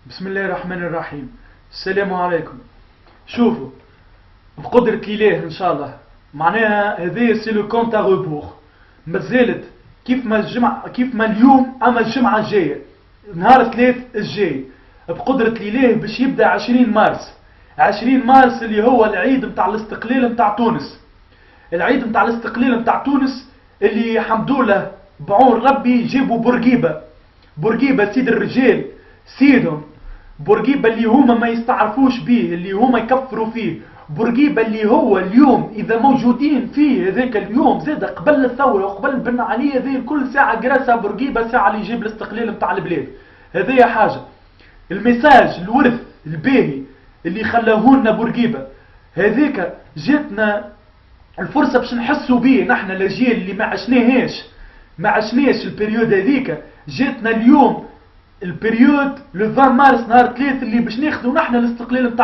بسم الله الرحمن الرحيم. السلام عليكم. شوفوا، بقدرة الإله إن شاء الله معناها هذه سي لو كونت ا روبور. مازالت كيف ما اليوم أما الجمعة الجاية نهار الثلاث الجاي بقدرة الإله باش يبدأ 20 مارس. 20 مارس اللي هو العيد متاع الاستقلال متاع تونس. العيد متاع الاستقلال متاع تونس اللي حمدوله بعون ربي جابوا بورقيبة سيد الرجال سيدهم، بورقيبة اللي هما ما يستعرفوش بيه، اللي هما يكفروا فيه، بورقيبة اللي هو اليوم إذا موجودين فيه هذاك اليوم زاد قبل الثورة وقبل بن علي هذه كل ساعة قراسها بورقيبة ساعة اللي يجيب الاستقلال متاع البلاد. هذه حاجة. الميساج الورث الباهي اللي خلاهولنا بورقيبة هذيك جاتنا الفرصة باش نحسوا بيه نحن الأجيال اللي ما عشناش البريود هذيك. جاتنا اليوم البريود لو 20 مارس نهار 3 اللي باش ناخذوا نحن الاستقلال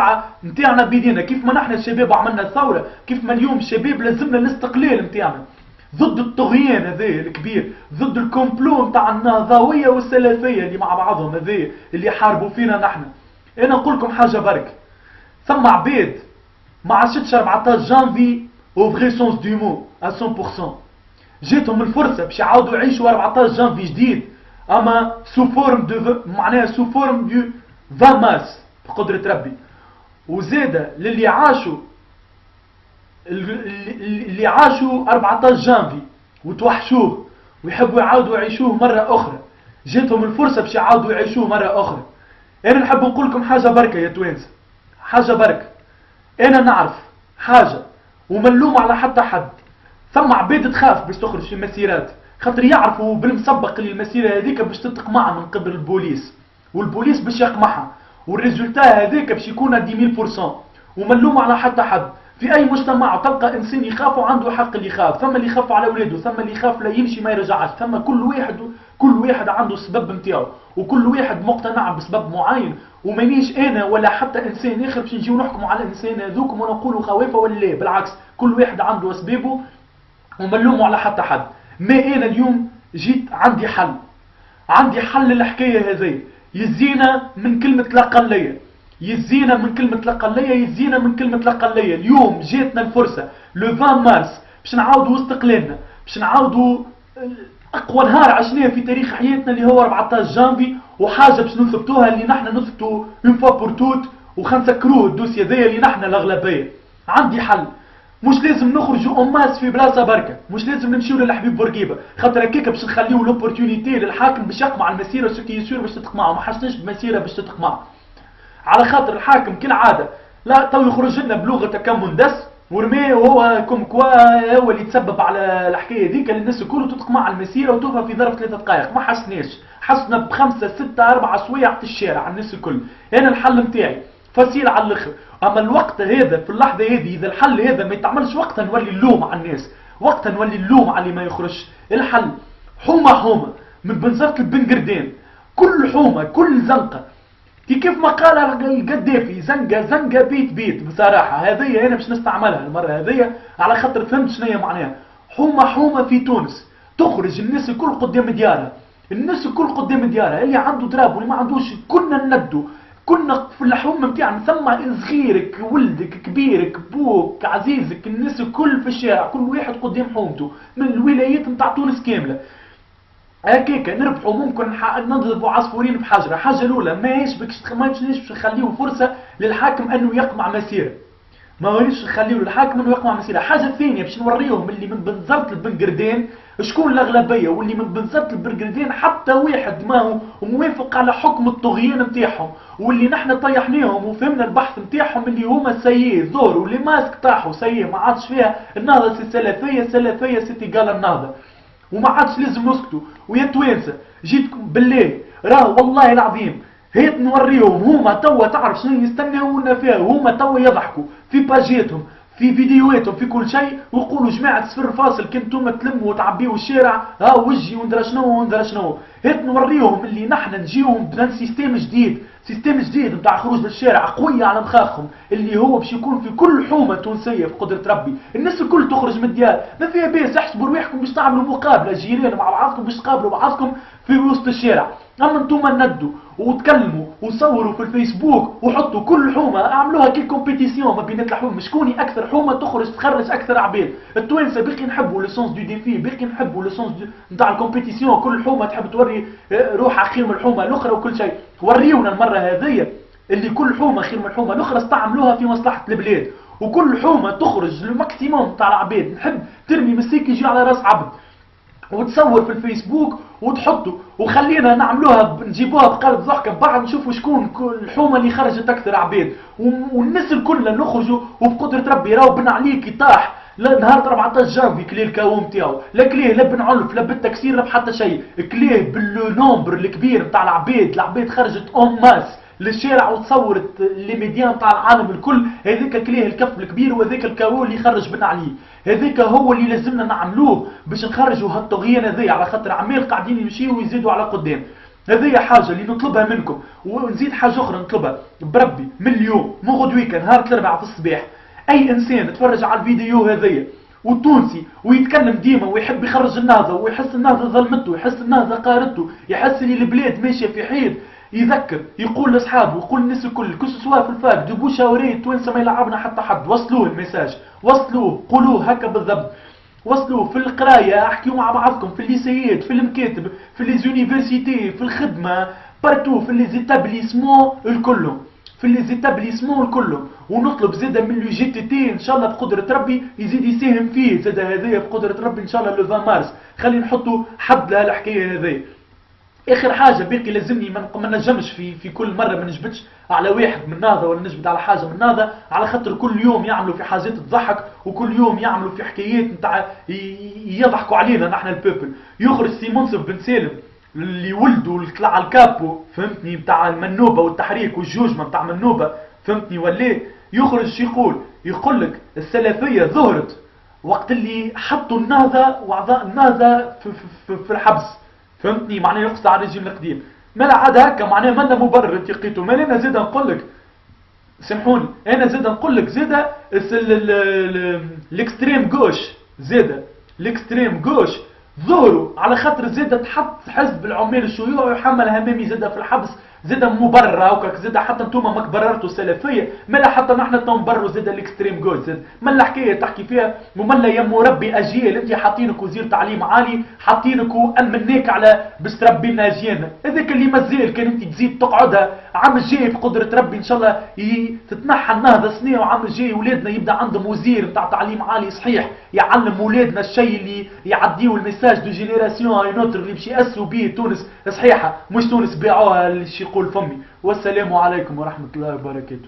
نتاعنا بيدينا. كيف ما نحن الشباب عملنا الثوره، كيف ما اليوم الشباب لازمنا الاستقلال نتاعنا ضد الطغيان هذا الكبير، ضد الكومبلو نتاع النهضويه والسلفيه اللي مع بعضهم هذا اللي يحاربوا فينا نحن. انا نقول لكم حاجه برك، ثم عباد ما عاشتش 14 جانفي او فغي سونس دو مو ا 100%. جاتهم الفرصه باش يعاودوا يعيشوا 14 جانفي جديد، اما سو فورم دو معناها سو فورم دو 20 مارس بقدرة ربي. وزاده للي عاشوا 14 جانفي وتوحشوه ويحبوا يعاودوا يعيشوه مرة أخرى، جاتهم الفرصة باش يعاودوا يعيشوه مرة أخرى. أنا نحب نقول لكم حاجة بركة يا توانسة، حاجة بركة. أنا نعرف حاجة وملوم على حتى حد، ثم عباد تخاف باش تخرج في مسيرات خاطر يعرفوا بالمسبق اللي المسيره هذيك باش تتقمع من قبل البوليس، والبوليس باش يقمعها، والريزولتا هذاك باش يكون 10000%. وملوم على حتى حد في اي مجتمع تلقى انسان يخاف وعنده حق اللي يخاف، ثم اللي يخاف على اولاده، ثم اللي يخاف لا يمشي ما يرجعش، ثم كل واحد عنده السبب نتاعو، وكل واحد مقتنع بسبب معين. ومانيش انا ولا حتى انسان اخر باش نجيو نحكموا على الانسان هذوكم ونقولوا خوافه ولا لا، بالعكس كل واحد عنده اسبابه وملوموا على حتى حد. ما انا اليوم جيت عندي حل للحكايه هذه. يزينا من كلمه الاقليه، يزينا من كلمه الاقليه. اليوم جاتنا الفرصه لو 20 مارس باش نعاودوا استقلالنا، باش نعاودوا اقوى نهار عشناه في تاريخ حياتنا اللي هو 14 جانفي، وحاجه باش نثبتوها اللي نحن نثبتوا اون فوا بور توت وخنسكروه الدوسيه ذي اللي نحن الاغلبيه. عندي حل، مش لازم نخرجوا اماس في بلاصه بركه، مش لازم نمشيو للحبيب بورقيبه، خاطر هكاك باش نخليو لوبورتونيتي للحاكم باش يقمع المسيره سو كي يسور باش تتقمعوا. ما حسناش بمسيره باش تتقمع على خاطر الحاكم كالعاده لا تو يخرج لنا بلغه كم مندس ورميه، وهو كوم كوا هو اللي تسبب على الحكايه ذيك اللي الناس الكل تتقمع المسيره وتوفى في ظرف 3 دقائق. ما حسناش، حسنا بخمسه 6 4 سوايع في الشارع الناس الكل. انا الحل نتاعي فصيل على الاخر، اما الوقت هذا في اللحظه هذه اذا الحل هذا ما يتعملش وقتها نولي اللوم على الناس، وقتها نولي اللوم على اللي ما يخرجش. الحل حومه من بنزرت البنقردين، كل حومه كل زنقه كيف ما قال القدافي، زنقه بيت. بصراحه هذه انا باش نستعملها المره هذه على خاطر فهمت شنو معناها. حومه في تونس تخرج الناس الكل قدام ديارها، اللي عنده دراب واللي ما عندوش كنا ندو، كنا في الحومه نتاعنا ثم صغيرك ولدك كبيرك بوك عزيزك الناس الكل في الشارع، كل واحد قدام حومته من الولايات نتاع تونس كامله. هكاك نربحوا ممكن نضربوا عصفورين بحجره. حاجه الاولى ماهيش باش نخليو فرصه للحاكم انه يقمع مسيره، ما وليش نخليو للحاكم انه يقمع مسيره. حاجه ثانيه باش نوريهم اللي من بنزرت البنقردين شكون الاغلبيه، واللي من بنزرت البنقردين حتى واحد ما هو موافق على حكم الطغيان نتاعهم، واللي نحن طيحناهم وفهمنا البحث نتاعهم اللي هما سيء ظهروا واللي ماسك طاحوا سيء ما عادش فيها النهضه السلفيه سيتي قال النهضه، وما عادش لازم نسكتوا. ويا توانسه جيتكم بالله راه والله العظيم هيت نوريهم هما توا تعرف شنو يستناونا فيها، وهما توا يضحكوا في باجيتهم في فيديوهاتهم في كل شيء ويقولوا جماعه صفر فاصل كنتم تلموا وتعبيوا الشارع ها وجهي وندرا شنو. هيت نوريهم اللي نحن نجيهم بنان سيستم جديد نتاع خروج للشارع قويه على مخاخهم، اللي هو باش يكون في كل حومه تونسيه في قدره ربي. الناس الكل تخرج من الديار، ما فيها باس. احسبوا رواحكم باش تعملوا مقابله جيران مع بعضكم باش تقابلوا بعضكم في وسط الشارع. اما انتوما ندوا وتكلموا وصوروا في الفيسبوك وحطوا كل حومه، اعملوها كي كومبيتيسيون ما بين الحوم، شكوني اكثر حومه تخرج اكثر عباد. التوانسه باقي نحبوا لو سونس دو ديفي، باقي نحبوا لو سونس نتاع الكومبيتيسيون، كل حومه تحب توري روحها خير من الحومه الاخرى وكل شيء. وريونا المره هذيا اللي كل حومه خير من الحومه الاخرى، استعملوها في مصلحه البلاد، وكل حومه تخرج الماكسيموم تاع العباد. نحب ترمي مسيك يجي على راس عبد وتصور في الفيسبوك وتحطوا، وخلينا نعملوها نجيبوها بقلب ضحكه بعد نشوفوا شكون الحومه اللي خرجت اكثر عباد، والناس الكل نخرجوا وبقدره ربي راهو بن عليك يطاح نهار 14 جانفي كليه الكاو نتاعو، لا كليه لا بنعنف لا بالتكسير لا بحتى شيء، كليه بالنومبر الكبير نتاع العباد خرجت اون ماس للشارع وتصورت لي ميديا نتاع العالم الكل. هذاك كليه الكف الكبير وهذاك الكاو اللي خرج بن عليه، هذاك هو اللي لازمنا نعملوه باش نخرجوا هالطغيان هذيا، على خاطر عمال قاعدين يمشيوا ويزيدوا على قدام. هذيا حاجه اللي نطلبها منكم، ونزيد حاجه اخرى نطلبها بربي من اليوم من غدويك نهار الاربعاء في الصباح، اي انسان تفرج على الفيديو هذيا والتونسي ويتكلم ديما ويحب يخرج النهضه ويحس النهضه ظلمته، يحس النهضه قارته، يحس اللي البلاد ماشيه في حيط، يذكر يقول لاصحابه ويقول للناس الكل سواء في الفاك دو بوشاوري التوانسه ما يلعبنا حتى حد. وصلوه الميساج، وصلوه، قولوه هكا بالضبط، وصلوه في القرايه، احكيوا مع بعضكم في الليسيات، في المكاتب، في ليزونيفرسيتي، في الخدمه، بارتو في لي زيتابليسمون الكلهم، في لي زيتابليسمون الكلهم. ونطلب زاده من لو جي تي تي ان شاء الله بقدره ربي يزيد يساهم فيه زاده هذايا بقدره ربي ان شاء الله لو 20 مارس. خلينا نحطوا حد لها الحكايه هذيا. اخر حاجه باقي لازمني ما نجمش في كل مره ما نجبدش على واحد من هذا ولا نجبد على حاجه من هذا، على خاطر كل يوم يعملوا في حاجات تضحك وكل يوم يعملوا في حكايات نتاع يضحكوا علينا نحن البيبل. يخرج سي منصف بن سالم اللي ولدوا طلع الكابو فهمتني نتاع المنوبه والتحريك والجوجمه نتاع منوبه فهمتني، ولا يخرج يقول لك السلفيه ظهرت وقت اللي حطوا النهضه واعضاء النهضه في الحبس فهمتني، معناه يقصد على الرجيم القديم. ما عاد هكا معناه منا مبرر انت لقيته. ما انا زيد نقول لك سامحوني، انا زيد نقول لك زيد الاكستريم جوش، زيد الاكستريم جوش ظهروا على خاطر زيد تحط حزب العمال الشيوعي ويحمل همامي زيد في الحبس، زيد مبرر هكاك، زيد حتى انتوما ماك بررتوا السلفيه، ملا حتى نحن نبرروا زيد الاكستريم جوش، زيد ملا حكايه تحكي فيها وملا يا مربي اجيال انت حاطينك وزير تعليم عالي، حاطينك وامناك على باش تربي لنا اجيالنا، هذاك اللي مازال كان انت تزيد تقعدها عام الجاي بقدره ربي ان شاء الله تتنحى النهضه سنه، وعام الجاي ولادنا يبدا عندهم وزير نتاع تعليم عالي صحيح يعلم ولادنا الشيء اللي يعديو الميساج دو جينيراسيون اي نوتر اللي باش ياسوا به تونس صحيحه، مش تونس بيعوها اللي يقول فمي. والسلام عليكم ورحمه الله وبركاته.